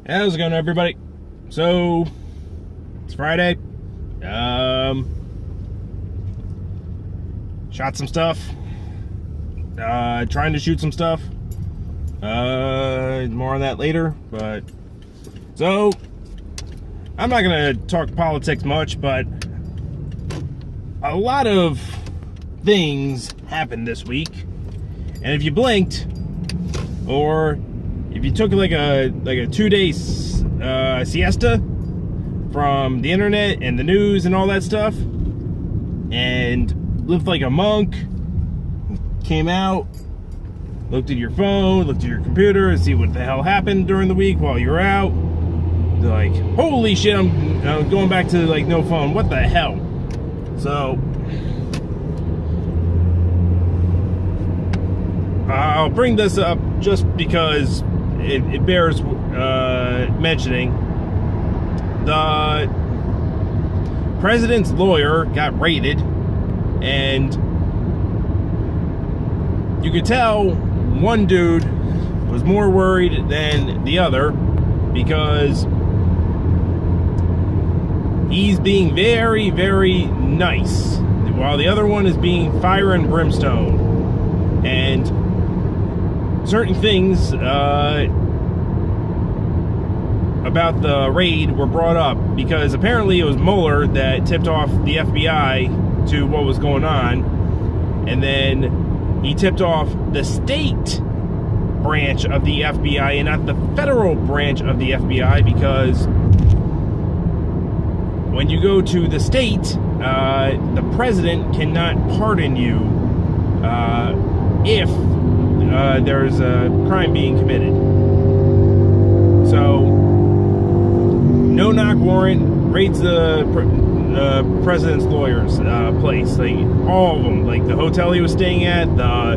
How's it going, everybody? So it's Friday. Shot some stuff. Trying to shoot some stuff. More on that later. But so I'm not gonna talk politics much, but a lot of things happened this week, and if you blinked, or if you took like a 2-day siesta from the internet and the news and all that stuff, and lived like a monk, came out, looked at your phone, looked at your computer, and see what the hell happened during the week while you're out, like, holy shit, I'm going back to like no phone. What the hell? So I'll bring this up just because it bears mentioning. The president's lawyer got raided, and you could tell one dude was more worried than the other, because he's being very, very nice, while the other one is being fire and brimstone. And certain things about the raid were brought up, because apparently it was Mueller that tipped off the FBI to what was going on, and then he tipped off the state branch of the FBI and not the federal branch of the FBI, because when you go to the state, the president cannot pardon you if there's a crime being committed. So, no-knock warrant raids the president's lawyer's place. Like, all of them. Like, the hotel he was staying at, the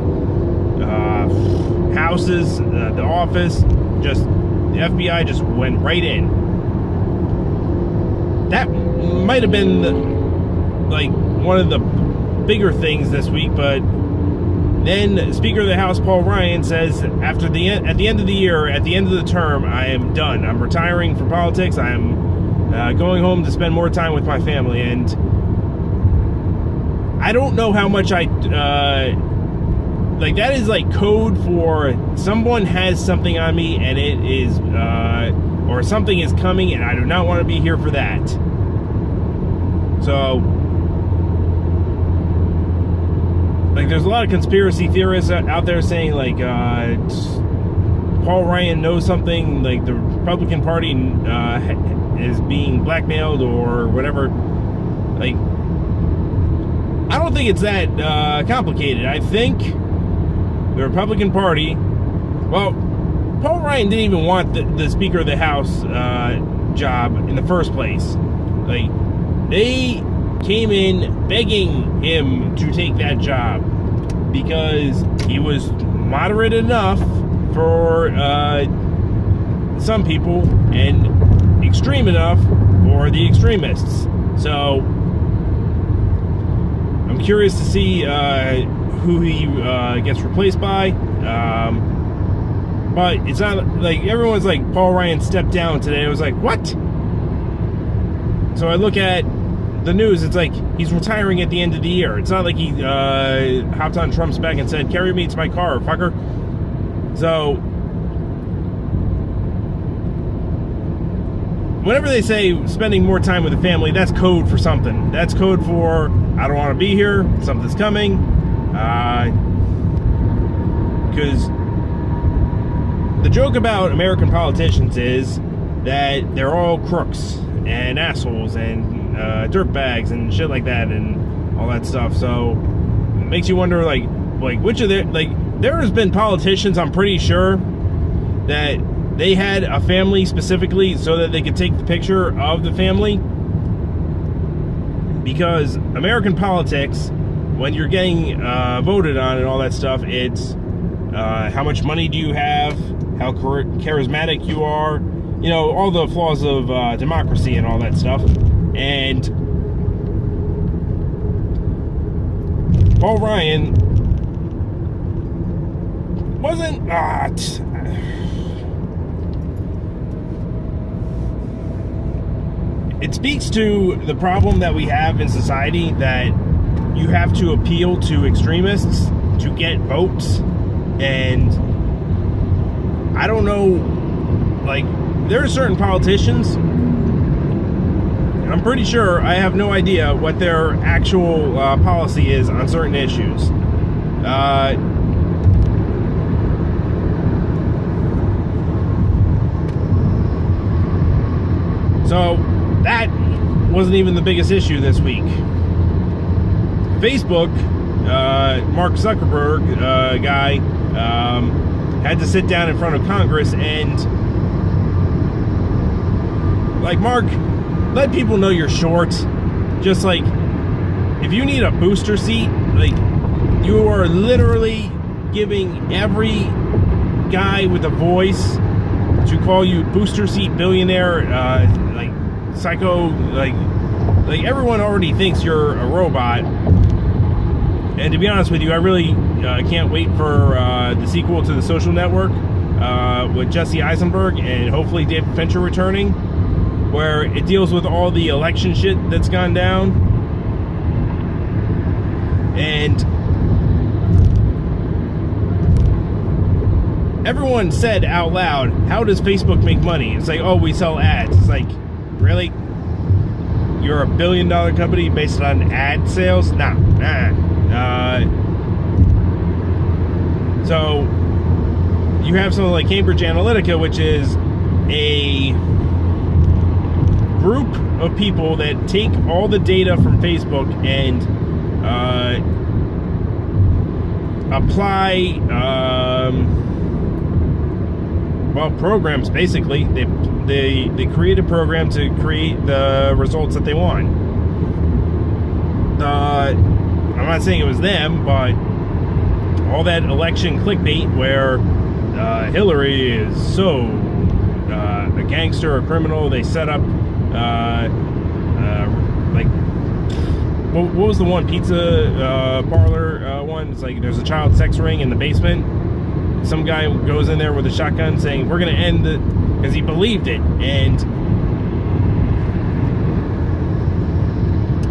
houses, the office. Just, the FBI just went right in. That might have been, like, one of the bigger things this week, but then Speaker of the House Paul Ryan says, at the end of the year, at the end of the term, I am done. I'm retiring from politics. I'm going home to spend more time with my family. And I don't know how much like, that is like code for someone has something on me, and it is, or something is coming, and I do not want to be here for that. So, like, there's a lot of conspiracy theorists out there saying, like, Paul Ryan knows something, like the Republican Party is being blackmailed or whatever. Like, I don't think it's that complicated. I think the Republican Party, well, Paul Ryan didn't even want the Speaker of the House job in the first place. Like, they came in begging him to take that job because he was moderate enough for some people and extreme enough for the extremists. So I'm curious to see who he gets replaced by. But it's not like everyone's like, Paul Ryan stepped down today. I was like, what? So I look at the news, it's like he's retiring at the end of the year. It's not like he hopped on Trump's back and said, carry me to my car, fucker. So whenever they say spending more time with the family, that's code for something. That's code for, I don't want to be here, something's coming. Because the joke about American politicians is that they're all crooks and assholes and dirtbags and shit like that and all that stuff. So it makes you wonder, like which of their, like, there has been politicians, I'm pretty sure, that they had a family specifically so that they could take the picture of the family. Because American politics, when you're getting voted on and all that stuff, it's how much money do you have, how charismatic you are, you know, all the flaws of democracy and all that stuff. And Paul Ryan wasn't it speaks to the problem that we have in society, that you have to appeal to extremists to get votes. And I don't know, like, there are certain politicians, I'm pretty sure, I have no idea what their actual policy is on certain issues. So that wasn't even the biggest issue this week. Facebook, Mark Zuckerberg guy, had to sit down in front of Congress and, like, Mark, let people know you're short. Just like, if you need a booster seat, like, you are literally giving every guy with a voice to call you booster seat billionaire, like psycho, like everyone already thinks you're a robot. And to be honest with you, I really can't wait for the sequel to The Social Network with Jesse Eisenberg and hopefully David Fincher returning, where it deals with all the election shit that's gone down. And everyone said out loud, how does Facebook make money? It's like, oh, we sell ads. It's like, really? You're a $1 billion company based on ad sales? Nah. So you have something like Cambridge Analytica, which is a group of people that take all the data from Facebook and apply programs. Basically, they create a program to create the results that they want. I'm not saying it was them, but all that election clickbait where Hillary is so a gangster, a criminal. They set up like, what was the one pizza parlor one? It's like there's a child sex ring in the basement. Some guy goes in there with a shotgun saying, we're going to end it, because he believed it. And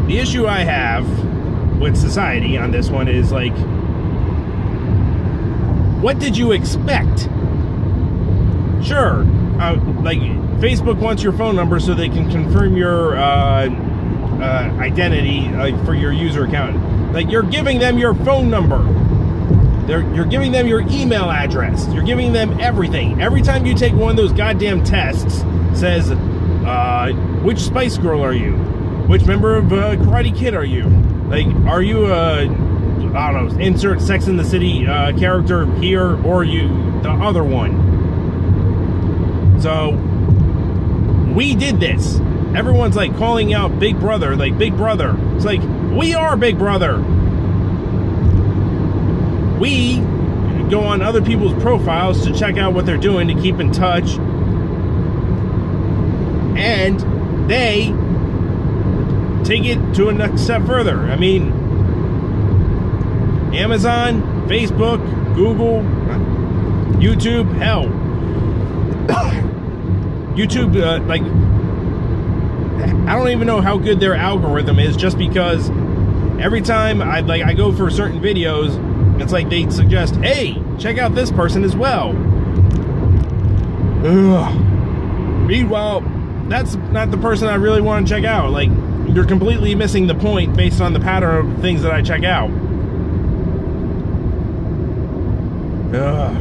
the issue I have with society on this one is, like, what did you expect? Sure, like, Facebook wants your phone number so they can confirm your identity, like, for your user account. Like, you're giving them your phone number. You're giving them your email address. You're giving them everything. Every time you take one of those goddamn tests, says, which Spice Girl are you? Which member of Karate Kid are you? Like, are you I don't know, insert Sex and the City character here, or are you the other one? So, we did this. Everyone's like calling out Big Brother, like Big Brother. It's like, we are Big Brother. We go on other people's profiles to check out what they're doing, to keep in touch. And they take it to a next step further. I mean, Amazon, Facebook, Google, YouTube, hell. YouTube, like, I don't even know how good their algorithm is, just because every time I go for certain videos, it's like they suggest, hey, check out this person as well. Ugh. Meanwhile, that's not the person I really want to check out. Like, you're completely missing the point based on the pattern of things that I check out. Ugh.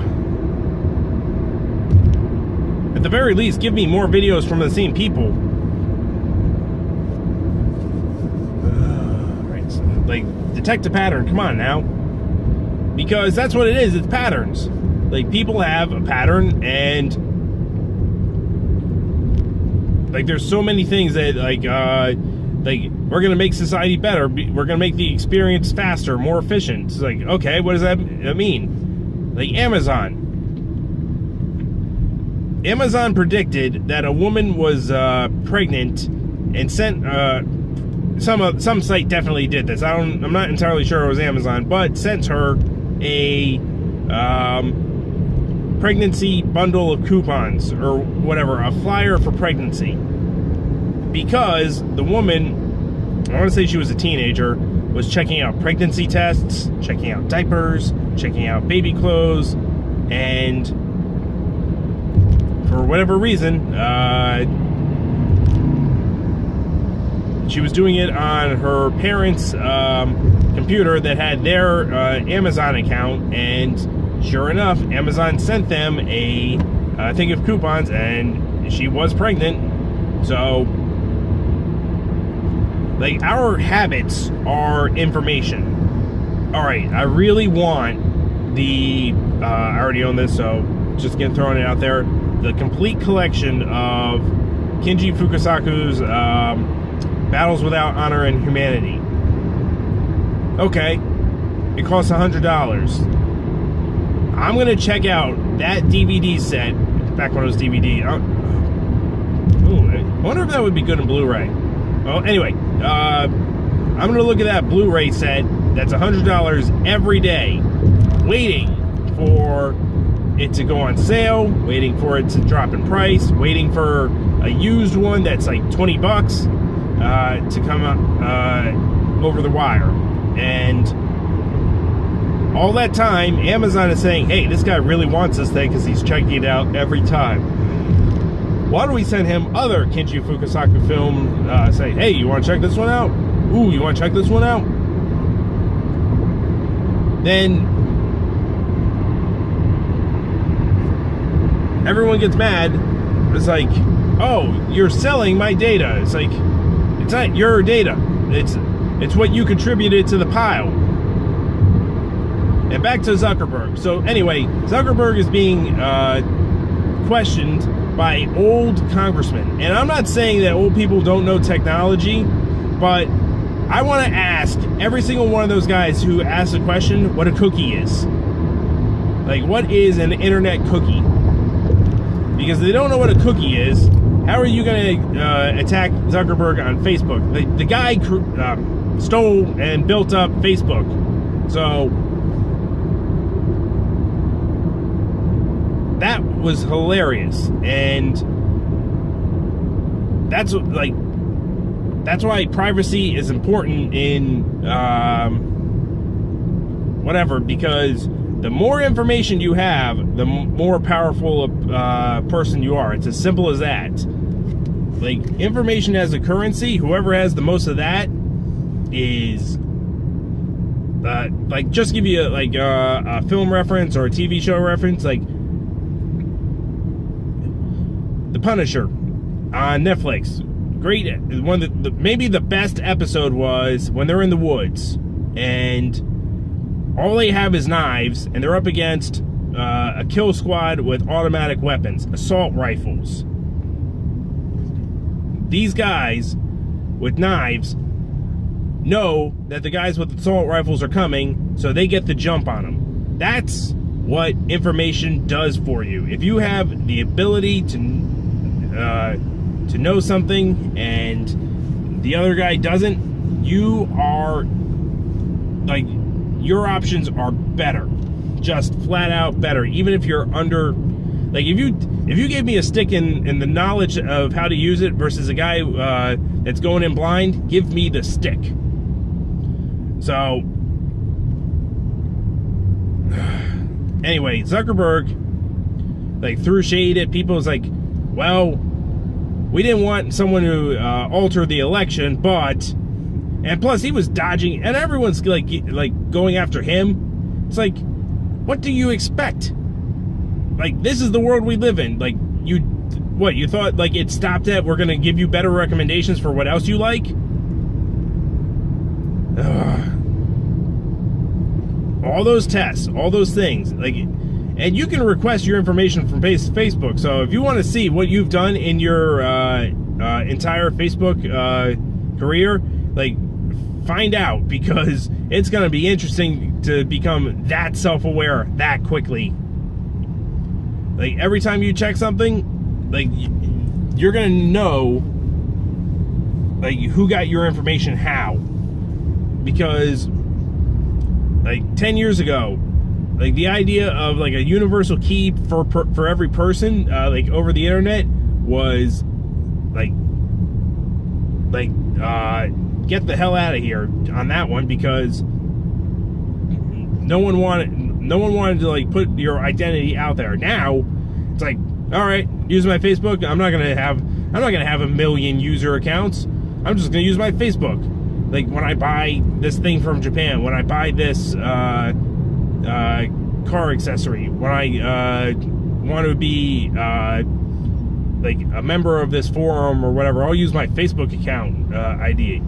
At the very least, give me more videos from the same people. Right, so, like, detect a pattern. Come on now. Because that's what it is. It's patterns. Like, people have a pattern, and like, there's so many things that, like, we're gonna make society better. We're gonna make the experience faster, more efficient. It's like, okay, what does that mean? Like, Amazon predicted that a woman was pregnant and sent some site definitely did this. I'm not entirely sure it was Amazon, but sent her a pregnancy bundle of coupons or whatever, a flyer for pregnancy. because the woman, I want to say she was a teenager, was checking out pregnancy tests, checking out diapers, checking out baby clothes, and for whatever reason, she was doing it on her parents' computer that had their Amazon account, and sure enough, Amazon sent them a thing of coupons, and she was pregnant. So, like, our habits are information. All right, I really want the, I already own this, so just throwing it out there, the complete collection of Kinji Fukasaku's Battles Without Honor and Humanity. Okay, it costs $100. I'm gonna check out that DVD set, back when it was DVD. I wonder if that would be good in Blu-ray. Well, anyway, I'm gonna look at that Blu-ray set that's $100 every day, waiting for it to go on sale, waiting for it to drop in price, waiting for a used one that's like $20 to come up over the wire. And all that time, Amazon is saying, hey, this guy really wants this thing because he's checking it out every time. Why don't we send him other Kinji Fukasaku film, say, hey, you want to check this one out? Ooh, you want to check this one out? Then everyone gets mad. It's like, oh, you're selling my data. It's like, it's not your data. It's what you contributed to the pile. And back to Zuckerberg. So anyway, Zuckerberg is being questioned by old congressmen. And I'm not saying that old people don't know technology, but I want to ask every single one of those guys who asked a question what a cookie is. Like, what is an internet cookie? Because if they don't know what a cookie is, how are you going to attack Zuckerberg on Facebook? The guy stole and built up Facebook. So that was hilarious. And that's why privacy is important in whatever, because the more information you have, the more powerful a person you are. It's as simple as that. Like, information as a currency, whoever has the most of that is, like, just give you a film reference or a TV show reference, like The Punisher on Netflix. Great, one of maybe the best episode was when they're in the woods and all they have is knives, and they're up against a kill squad with automatic weapons, assault rifles. These guys with knives know that the guys with assault rifles are coming, so they get the jump on them. That's what information does for you. If you have the ability to know something and the other guy doesn't, you are, like, your options are better, just flat out better. Even if you're under, like, if you gave me a stick in the knowledge of how to use it versus a guy that's going in blind, give me the stick. So anyway, Zuckerberg, like, threw shade at people. It's like, well, we didn't want someone to alter the election, but, and plus he was dodging, and everyone's like going after him. It's like, what do you expect? Like, this is the world we live in. Like, you thought, like, it stopped at we're gonna give you better recommendations for what else you like? Ugh. All those tests, all those things, like, and you can request your information from Facebook. So if you want to see what you've done in your entire Facebook career, like, find out, because it's going to be interesting to become that self-aware that quickly. Like, every time you check something, like, you're going to know, like, who got your information how. Because, like, 10 years ago, like, the idea of, like, a universal key for every person, like, over the internet was, like, like, get the hell out of here on that one, because no one wanted to like put your identity out there. Now it's like, all right, use my Facebook. I'm not gonna have a million user accounts. I'm just gonna use my Facebook. Like when I buy this thing from Japan, when I buy this car accessory, when I want to be like a member of this forum or whatever, I'll use my Facebook account ID.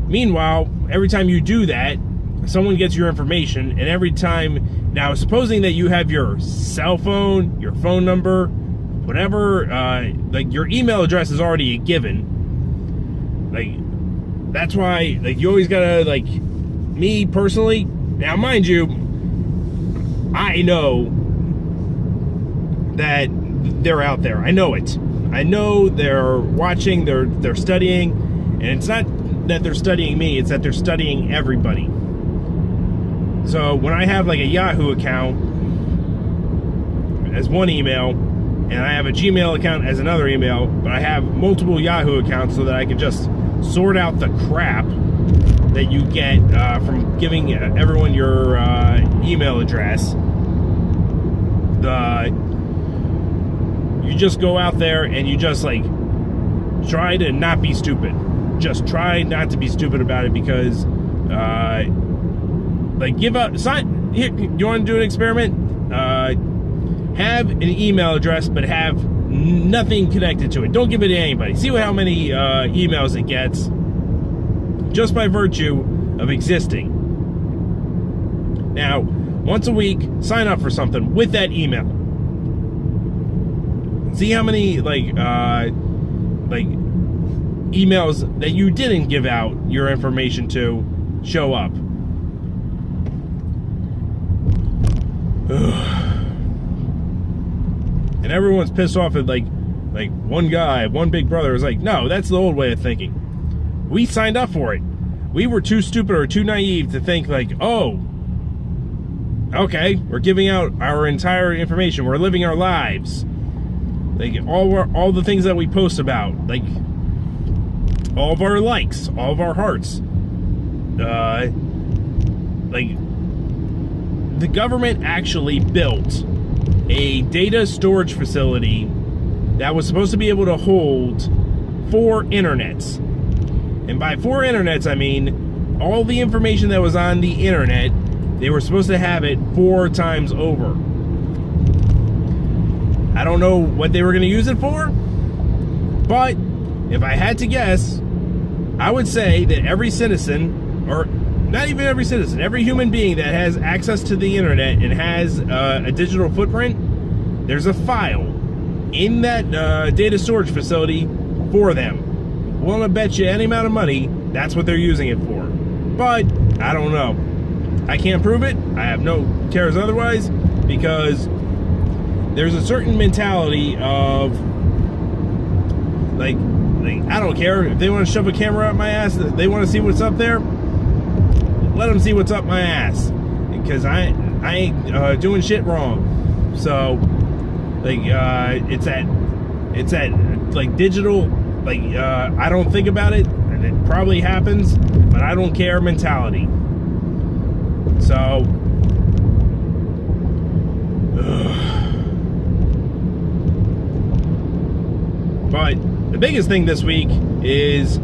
Meanwhile, every time you do that, someone gets your information, and every time, now supposing that you have your cell phone, your phone number, whatever, like your email address is already a given. Like, that's why, like, you always gotta, like, me personally, now mind you, I know that they're out there. I know it. I know they're watching, they're studying, and it's not that they're studying me, it's that they're studying everybody. So when I have like a Yahoo account as one email, and I have a Gmail account as another email, but I have multiple Yahoo accounts so that I can just sort out the crap that you get from giving everyone your email address. You just go out there and you just like try to not be stupid. Just try not to be stupid about it, because like give up. Sign here. You want to do an experiment? Have an email address, but have nothing connected to it. Don't give it to anybody. See how many emails it gets, just by virtue of existing. Now, once a week, sign up for something with that email. See how many like emails that you didn't give out your information to show up. And everyone's pissed off at like one guy, one big brother is like, no, that's the old way of thinking. We signed up for it. We were too stupid or too naive to think like, oh, okay, we're giving out our entire information. We're living our lives. Like all the things that we post about, like all of our likes, all of our hearts. Like the government actually built a data storage facility that was supposed to be able to hold 4 internets. And by 4 internets, I mean all the information that was on the internet, they were supposed to have it 4 times over. I don't know what they were going to use it for, but if I had to guess, I would say that every citizen, or not even every citizen, every human being that has access to the internet and has a digital footprint, there's a file in that data storage facility for them. Willing to bet you any amount of money that's what they're using it for. But I don't know. I can't prove it. I have no cares otherwise, because there's a certain mentality of like I don't care if they want to shove a camera up my ass, they want to see what's up there, let them see what's up my ass, because I ain't doing shit wrong. So like it's that like digital, like I don't think about it and it probably happens, but I don't care mentality. So but the biggest thing this week is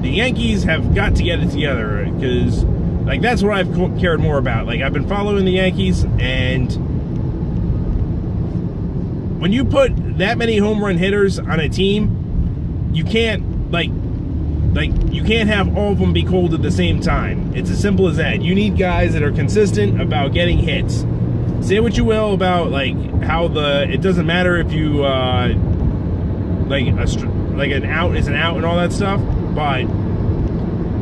the Yankees have got to get it together, because like that's what I've cared more about. Like I've been following the Yankees, and when you put that many home run hitters on a team, you can't like you can't have all of them be cold at the same time. It's as simple as that. You need guys that are consistent about getting hits. Say what you will about like how it doesn't matter if you like an out is an out and all that stuff, but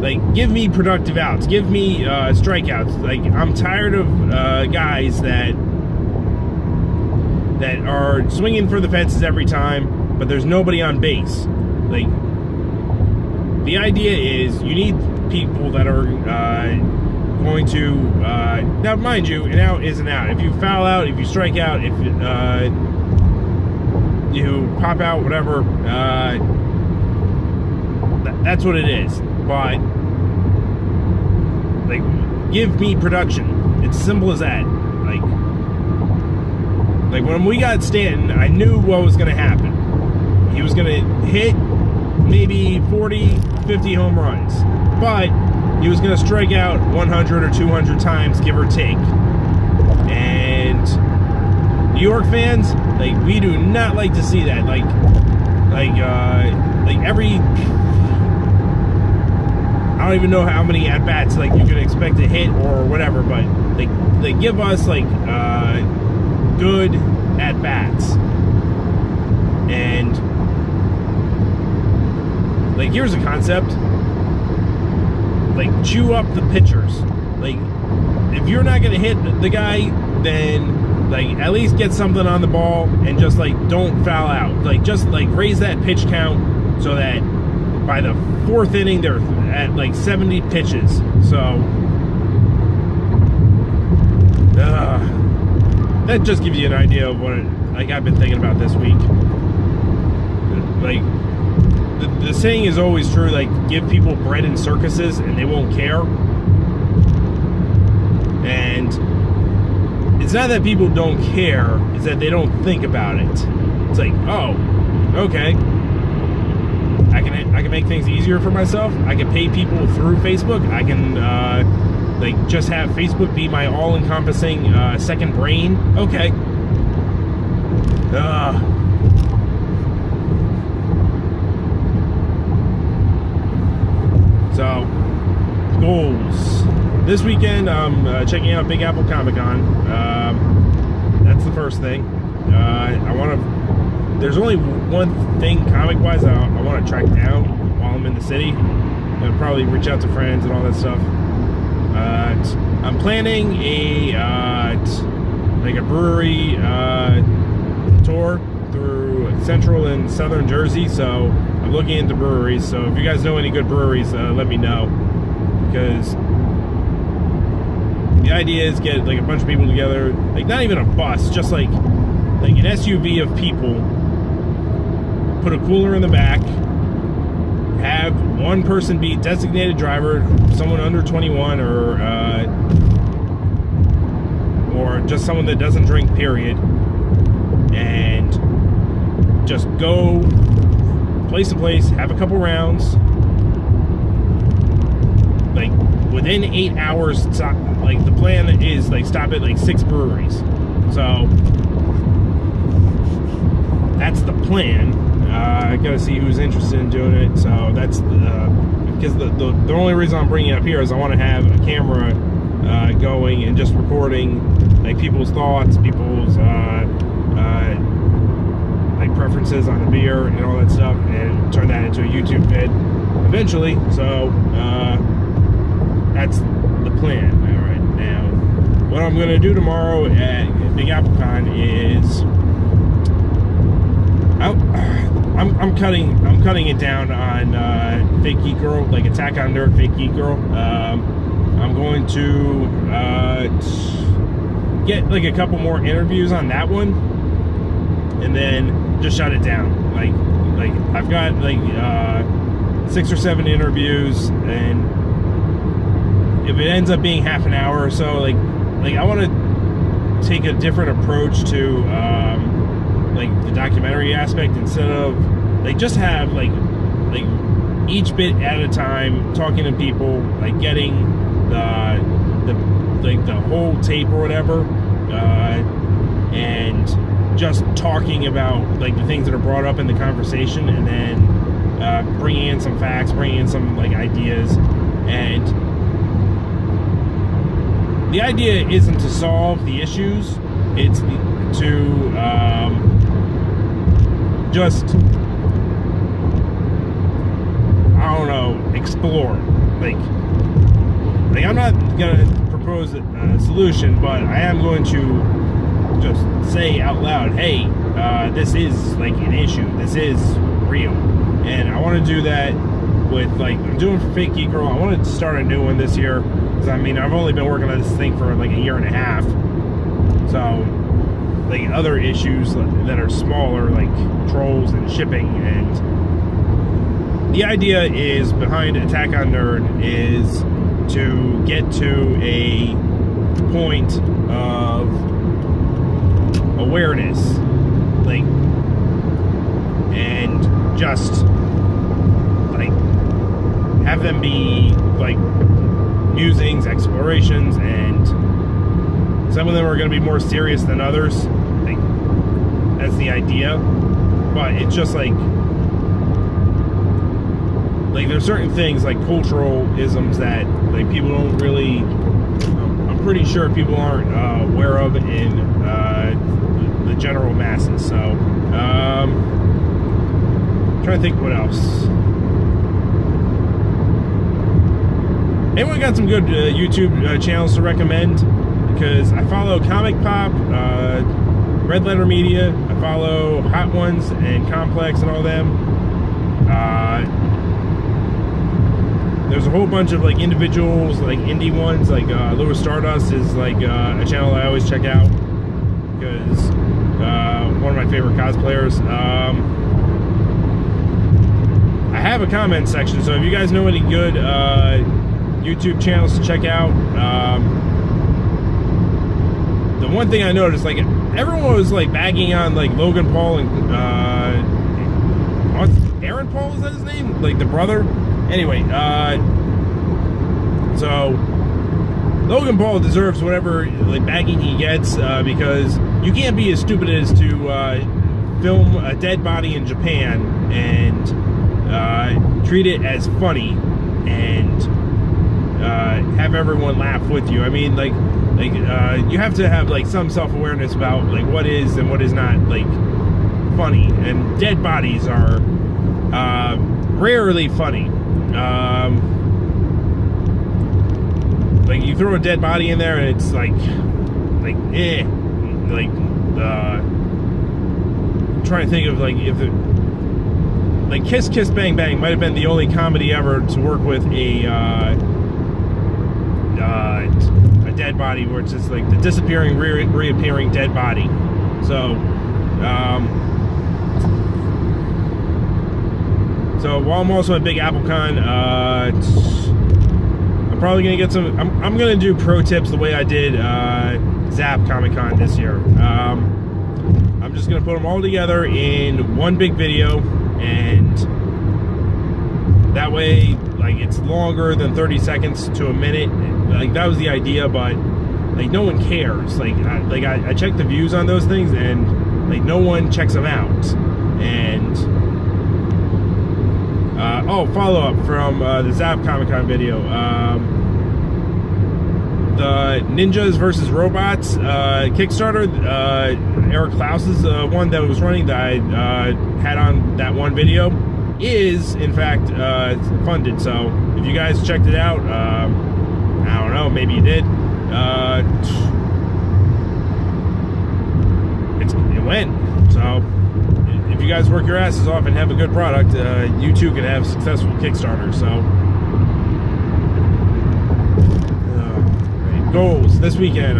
like give me productive outs, give me strikeouts. Like I'm tired of guys that are swinging for the fences every time, but there's nobody on base. Like the idea is you need people that are going to now mind you, an out is an out. If you foul out, if you strike out, if you pop out, whatever, That's what it is. But like, give me production. It's simple as that. Like when we got Stanton, I knew what was going to happen. He was going to hit maybe 40, 50 home runs, but he was going to strike out 100 or 200 times, give or take. And New York fans, like, we do not like to see that. Like every, I don't even know how many at bats like you can expect to hit or whatever, but they give us like good at bats. And like, here's a concept. Like, chew up the pitchers. Like, if you're not gonna hit the guy, then like at least get something on the ball and just like don't foul out. Like, just like raise that pitch count so that by the fourth inning they're at like 70 pitches. So that just gives you an idea of what like I've been thinking about this week. Like, the saying is always true, like, give people bread in circuses and they won't care. And it's not that people don't care, it's that they don't think about it. It's like, oh, okay, I can make things easier for myself. I can pay people through Facebook. I can like just have Facebook be my all-encompassing second brain. Okay. So, goals. This weekend, I'm checking out Big Apple Comic-Con. That's the first thing. I want to... There's only one thing comic-wise I want to track down while I'm in the city. I'll probably reach out to friends and all that stuff. I'm planning like a brewery tour through central and southern Jersey, so I'm looking into breweries. So if you guys know any good breweries, let me know, because the idea is get like a bunch of people together, like not even a bus, just like an SUV of people, put a cooler in the back, have one person be designated driver, someone under 21 or just someone that doesn't drink, period, and just go place to place, have a couple rounds, like within 8 hours. Stop, like the plan is like stop at like 6 breweries. So that's the plan. I gotta see who's interested in doing it. So that's because the only reason I'm bringing it up here is I want to have a camera going and just recording like people's thoughts, people's like preferences on the beer and all that stuff, and turn that into a YouTube vid eventually. So that's the plan. All right, now what I'm gonna do tomorrow at Big Apple Con is I'm cutting it down on Fake Geek Girl, like Attack on Nerd Fake Geek Girl. I'm going to get like a couple more interviews on that one, and then just shut it down. Like I've got like 6 or 7 interviews, and if it ends up being half an hour or so, like I want to take a different approach to like the documentary aspect, instead of like just have like each bit at a time, talking to people, like getting the whole tape or whatever, and just talking about like the things that are brought up in the conversation, and then bringing in some facts, bringing in some like ideas. And the idea isn't to solve the issues, it's to just, I don't know, explore. Like I'm not gonna propose a solution, but I am going to just say out loud, hey, this is like an issue, this is real. And I want to do that with, like, I'm doing for Fake Geek Girl. I wanted to start a new one this year, because I mean, I've only been working on this thing for like a year and a half. So like other issues that are smaller, like trolls and shipping and the idea is behind Attack on Nerd is to get to a point of awareness, like, and just like have them be like musings, explorations, and some of them are going to be more serious than others. Like, that's the idea. But it's just like there's certain things like cultural isms that like people don't really, I'm pretty sure people aren't aware of in the general masses. So trying to think what else. Anyone got some good YouTube channels to recommend? Because I follow Comic Pop, Red Letter Media, I follow Hot Ones and Complex and all them. There's a whole bunch of like individuals, like indie ones, like Louis Stardust is like a channel I always check out because one of my favorite cosplayers. I have a comment section, so if you guys know any good YouTube channels to check out. The one thing I noticed, like, everyone was like bagging on like Logan Paul and Aaron Paul, is that his name? Like the brother? Anyway, so Logan Paul deserves whatever like bagging he gets because you can't be as stupid as to film a dead body in Japan and treat it as funny and have everyone laugh with you. I mean, like you have to have like some self-awareness about like what is and what is not like funny, and dead bodies are rarely funny. Like you throw a dead body in there and it's like I'm trying to think of like if it, like Kiss Kiss Bang Bang might have been the only comedy ever to work with a dead body, where it's just like the disappearing, reappearing dead body. So, so while I'm also a big AppleCon, I'm probably gonna get some. I'm gonna do pro tips the way I did Zap Comic Con this year. I'm just gonna put them all together in one big video, and that way, like, it's longer than 30 seconds to a minute. Like, that was the idea, but like no one cares. Like I checked the views on those things, and like no one checks them out. And follow up from the Zap Comic Con video. The Ninjas versus Robots Kickstarter, Eric Klaus's one that was running that I had on that one video, is in fact funded. So if you guys checked it out, I don't know, maybe you did. It went. So if you guys work your asses off and have a good product, you too can have successful Kickstarter. So goals this weekend.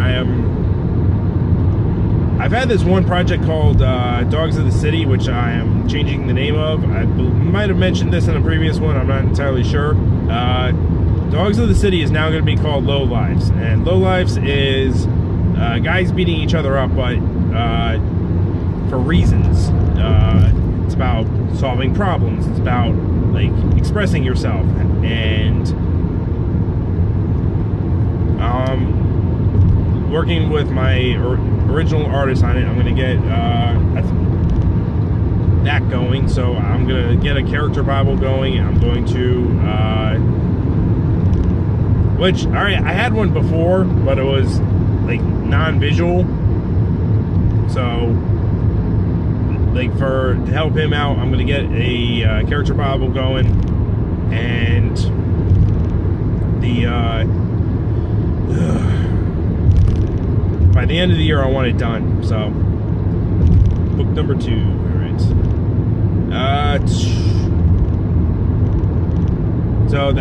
I've had this one project called Dogs of the City, which I am changing the name of. I might have mentioned this in a previous one, I'm not entirely sure. Dogs of the City is now going to be called Low Lives, and Low Lives is guys beating each other up, but for reasons. It's about solving problems. It's about like expressing yourself, and working with my original artist on it. I'm going to get that going, so I'm going to get a character Bible going, and I'm going to which, alright, I had one before, but it was like non-visual, so like to help him out, I'm going to get a character Bible going, and by the end of the year, I want it done. So, book number 2. All right. So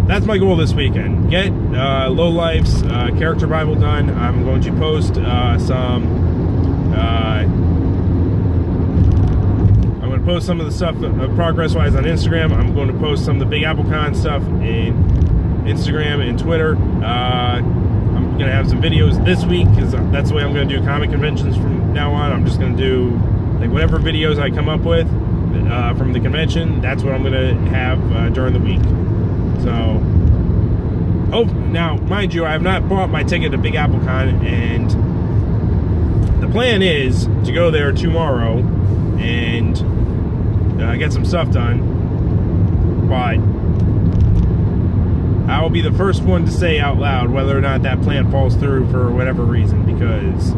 that's my goal this weekend. Get Low Life's character Bible done. I'm going to post post some of the stuff progress-wise on Instagram. I'm going to post some of the Big Apple Con stuff in Instagram and Twitter. I'm going to have some videos this week because that's the way I'm going to do comic conventions from now on. I'm just going to do like whatever videos I come up with from the convention. That's what I'm going to have during the week. So, oh, now, mind you, I have not bought my ticket to Big Apple Con, and the plan is to go there tomorrow and get some stuff done, but I will be the first one to say out loud whether or not that plan falls through for whatever reason, because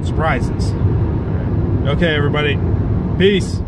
surprises. Okay, everybody, peace.